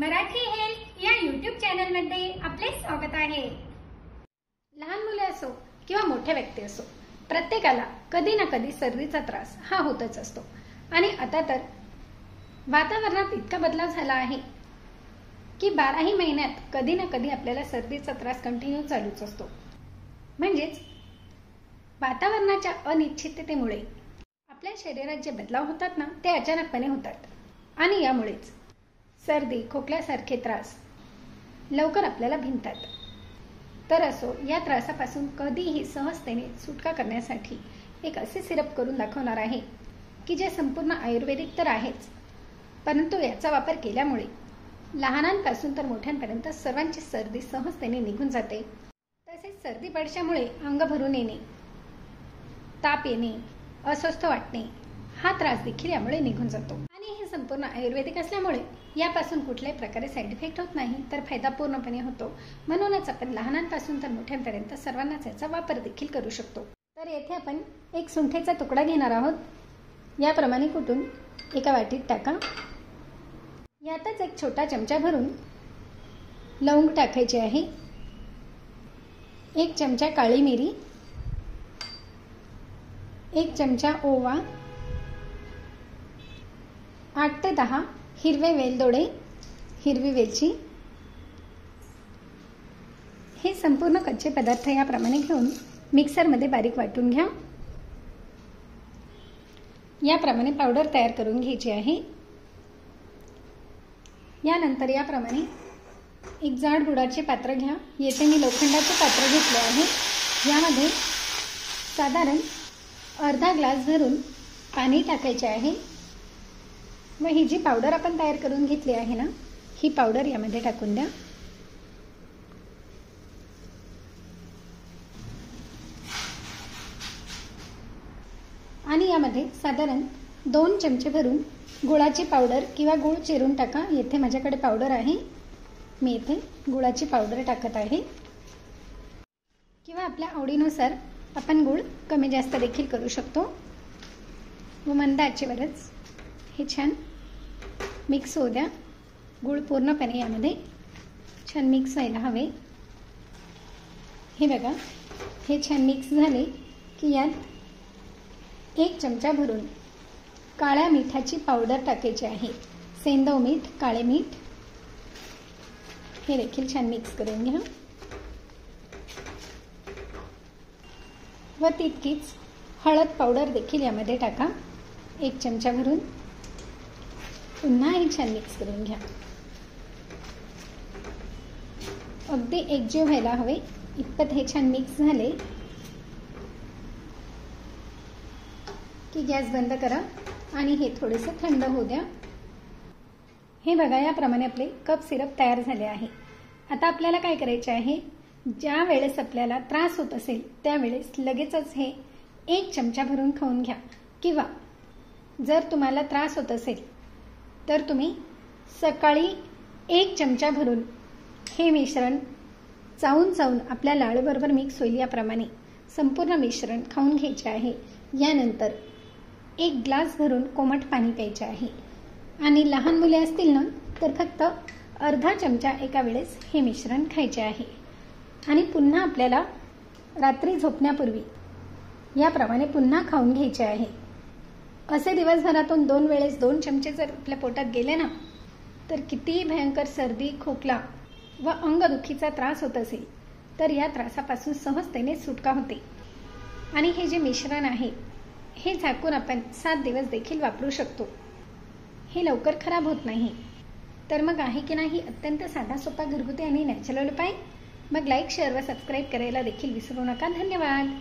Marathi health या YouTube चॅनलमध्ये आपले स्वागत आहे। लहान मुले असो किंवा मोठे व्यक्ती असो, प्रत्येकाला कधी ना कधी सर्दीचा त्रास हा होतच असतो। आणि आता तर वातावरणात इतका बदलाव झाला आहे की 12ही महिन्यात कधी ना कधी आपल्याला सर्दीचा त्रास कंटिन्यू चालूच असतो। म्हणजेच वातावरणाच्या अनिश्चिततेमुळे आपल्या शरीरात जे बदलाव होतात ना, ते अचानकपणे होतात आणि यामुळेच सर्दी खोकल्यासारखे त्रास लवकर आपल्याला भिनतात। तर असो, या त्रासापासून कधीही सहजतेने सुटका करण्यासाठी एक असे सिरप करून दाखवणार आहे की जे संपूर्ण आयुर्वेदिक तर आहेच, परंतु याचा वापर केल्यामुळे लहानांपासून तर मोठ्यांपर्यंत सर्वांची सर्दी सहजतेने निघून जाते। तसेच सर्दी पडशामुळे अंग भरून येणे, ताप येणे, अस्वस्थ वाटणे हा त्रास देखील यामुळे निघून जातो। आणि हे संपूर्ण आयुर्वेदिक असल्यामुळे यापासून कुठल्याही प्रकारे साइड इफेक्ट होत नाही, तर फायदा पूर्णपणे होतो। म्हणूनच आपण लहानांपासून तर मोठ्यांपर्यंत सर्वांनाच याचा वापर देखील करू शकतो। तर येथे आपण एक सुंठेचा तुकडा घेणार आहोत। याप्रमाणे कुटून एका वाटीत टाका। यातच एक छोटा चमचा भरून लवंग टाकायची आहे, 1 चमचा काळी मिरी, 1 चमचा ओवा, 8 ते 10 हिरवे वेलदोडे, हिरवी वेलची। हे संपूर्ण कच्चे पदार्थ याप्रमाणे घेऊन मिक्सरमध्ये बारीक वाटून घ्या। याप्रमाणे पावडर तयार करून घ्यायची आहे। यानंतर याप्रमाणे एक जाड गुळाचे पात्र घ्या। येथे मी लोखंडाचे पात्र घेतले आहे। यामध्ये साधारण अर्धा ग्लास भरून पाणी टाकायचे आहे व ही जी पावडर आपण तयार करून घेतली आहे ना, ही पावडर यामध्ये टाकून द्या। आणि यामध्ये साधारण 2 चमचे भरून गुळाची पावडर किंवा गुळ चिरून टाका। येथे माझ्याकडे पावडर आहे, मी येथे गुळाची पावडर टाकत आहे। किंवा आपल्या आवडीनुसार आपण गुळ कमी जास्त देखील करू शकतो। व मंद आचेवरच हे छान मिक्स होऊ द्या। गुळ पूर्णपणे यामध्ये छान मिक्स व्हायला हवे। हे बघा, हे छान मिक्स झाले की यात 1 चमचा भरून काळ्या मिठाची पावडर टाकायची आहे। सेंधव मीठ, काळे मीठ हे देखील छान मिक्स करून घ्या। व तितकीच हळद पावडर देखील यामध्ये टाका, 1 चमचा भरून। पुन्हा हे छान मिक्स करून घ्या। अगदी एकजीव व्हायला हवे इतपत हे छान मिक्स झाले की गॅस बंद करा आणि हे थोडेसे थंड होऊ द्या। हे बघा, याप्रमाणे आपले कप सिरप तयार झाले आहे। आता आपल्याला काय करायचे आहे, ज्या वेळेस आपल्याला त्रास होत असेल त्यावेळेस लगेचच हे 1 चमचा भरून खाऊन घ्या। किंवा जर तुम्हाला त्रास होत असेल तर तुम्ही सकाळी 1 चमचा भरून हे मिश्रण चावून आपल्या लाळेबरोबर मिक्स होईल याप्रमाणे संपूर्ण मिश्रण खाऊन घ्यायचे आहे। यानंतर 1 ग्लास भरून कोमट पाणी प्यायचे आहे। आणि लहान मुले असतील ना, तर फक्त अर्धा चमचा एका वेळेस हे मिश्रण खायचे आहे। आणि पुन्हा आपल्याला रात्री झोपण्यापूर्वी याप्रमाणे पुन्हा खाऊन घ्यायचे आहे। असे दिवसभरातून 2 वेळेस 2 चमचे जर आपल्या पोटात गेले ना, तर कितीही भयंकर सर्दी खोकला व अंगदुखीचा त्रास होत असेल तर या त्रासापासून सहजतेने सुटका होते। आणि हे जे मिश्रण आहे हे झाकून आपण 7 दिवस देखील वापरू शकतो। हे लवकर खराब होत नाही। तर मग आहे की नाही अत्यंत साधा सोपा घरगुती आणि नॅचरल उपाय? मग लाईक, शेअर व सबस्क्राईब करायला देखील विसरू नका। धन्यवाद।